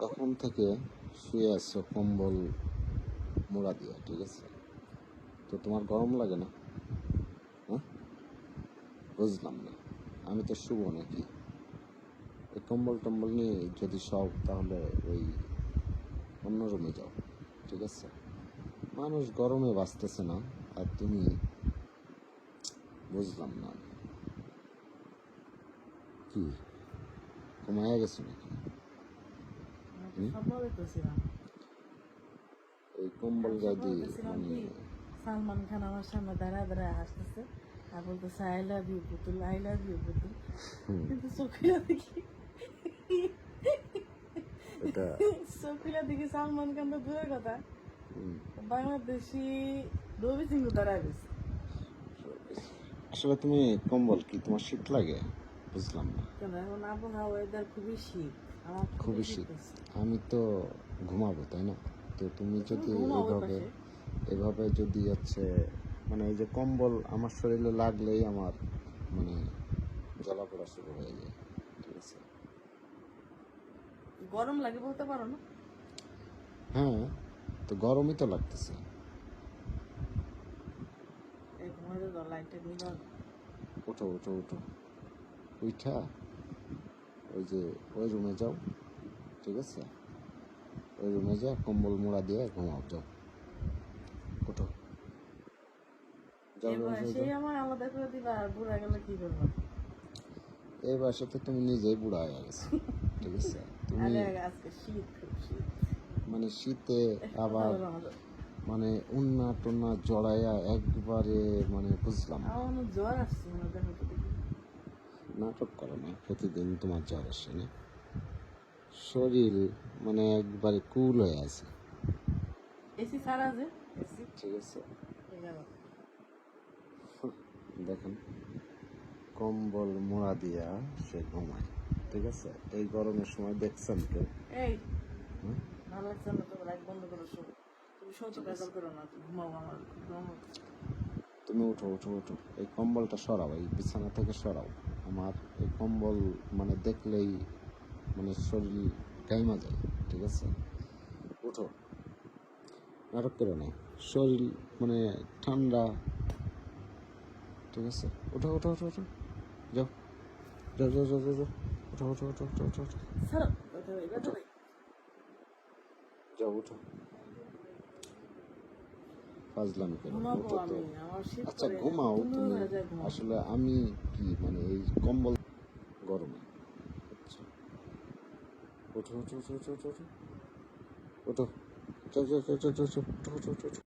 তখন থেকে শুয়ে আছো কম্বল মোড়া দিয়া, ঠিক আছে? তো তোমার গরম লাগে না? হ্যাঁ, বুঝলাম না। আমি তো শুভ নাকি? এই কম্বল টম্বল নিয়ে যদি সব, তাহলে ওই অন্য রুমে যাও, ঠিক আছে? মানুষ গরমে বাঁচতেছে না, আর তুমি, বুঝলাম না কি, ঘুমায়া গেছো নাকি? স্বপ্ন দেখতেছিলাম। এই কম্বল আমি গায়ে স্বপ্ন দিয়ে দেখতেছিলাম মানে কি সালমান খান আমার সামনে দাঁড়ায় দাঁড়ায় হাসতেছে আর বলতেছে আই লাভ ইউ পুতুল, আই লাভ ইউ পুতুল। কিন্তু চোখিলা দেখি এটা চোখিলা দেখি সালমান খান তো দূরের কথা, বাংলাদেশি রবি সিং দাঁড়ায় গেছে। আসলে তুমি কম্বল কি, তোমার শীত লাগে? বুঝলাম না। কেন এখন আবহাওয়া ওয়েদার খুবই শীত, আমার তো খুবই খুবই শীত শীত। করছে। আমি তো ঘুমাবো, তাই না? তো তুমি তুমি যদি ঘুমাও ওই এভাবে পাশে। এভাবে যদি হচ্ছে, মানে এই যে কম্বল আমার শরীরে লাগলেই আমার মানে জ্বালা পোড়া শুরু হয়ে যায়, ঠিক আছে? গরম লাগে বলতে পারো না? হ্যাঁ, তো গরমই তো লাগতেছে। এই ঘুমাতে দাও, লাইটটা নিবা। ওঠো ওঠো ওঠো, উঠা ওই যে ওই রুমে যাও, ঠিক আছে? ওই রুমে যা কম্বল মোড়া দিয়ে ঘুমাও, যাও, ওঠো, যাও যাও যাও সেই যাও। আমার আলাদা করে দিবা, আর বুড়া গেলে কি করবা? এই বয়সে তো তুমি নিজেই বুড়া হয়ে গেছো, ঠিক আছে? তুমি আরে আজকে শীত, খুব শীত। মানে শীতে কথা আবার বলো আমাদের। মানে উন্না টন্না জড়াইয়া একবারে, মানে বুঝলাম না। আমার মনে হয় জ্বর আসছে, মনে হয়, দেখো তো দেখি। নাটক করো না, প্রতিদিন তোমার জ্বর আসে না? শরীর মানে একবারে কুল হয়ে আছে, এসি ছাড়া যে, এসি ঠিক আছে? এই গেল। দেখেন, কম্বল মোড়া দিয়া সে ঘুমায়, ঠিক আছে? এই গরমের সময় দেখছেন কেউ? এই হুম? ভালো লাগছে না তো, লাইট বন্ধ করো সব। তুমি শত ঠিক আছে, বেজাল করো না, তুমি ঘুমাও, আমার খুব গরম হচ্ছে। তুমি উঠো উঠো উঠো, এই কম্বলটা সরাও, এই বিছানা থেকে সরাও। আমার এই কম্বল মানে দেখলেই মানে শরীর গাইমা যায়, ঠিক আছে? উঠো, নাটক করো না। শরীর মানে ঠান্ডা, ঠিক আছে? ওঠো ওঠো ওঠো ওঠো, যাও যাও যাও যাও যাও যাও। ওঠো ওঠো ওঠো ওঠো ওঠো ওঠো, ছাড়ো, ব্যথা নেই, ব্যথা ওঠো, নেই। যাও উঠো। ফাজলামি করো না, ঘুমাবো উঠো তো। আমি, আমার শীত আচ্ছা করে, ঘুমাও তুমি তুমি। হয়ে যায় ঘুমাবো। আসলে আমি কি মানে এই কম্বল গরমে, আচ্ছা ওঠো ওঠো ওঠো ওঠো ওঠো ওঠো, ওঠো, যাও যাও যাও যাও যাও, ওঠো ওঠো ওঠো ওঠো।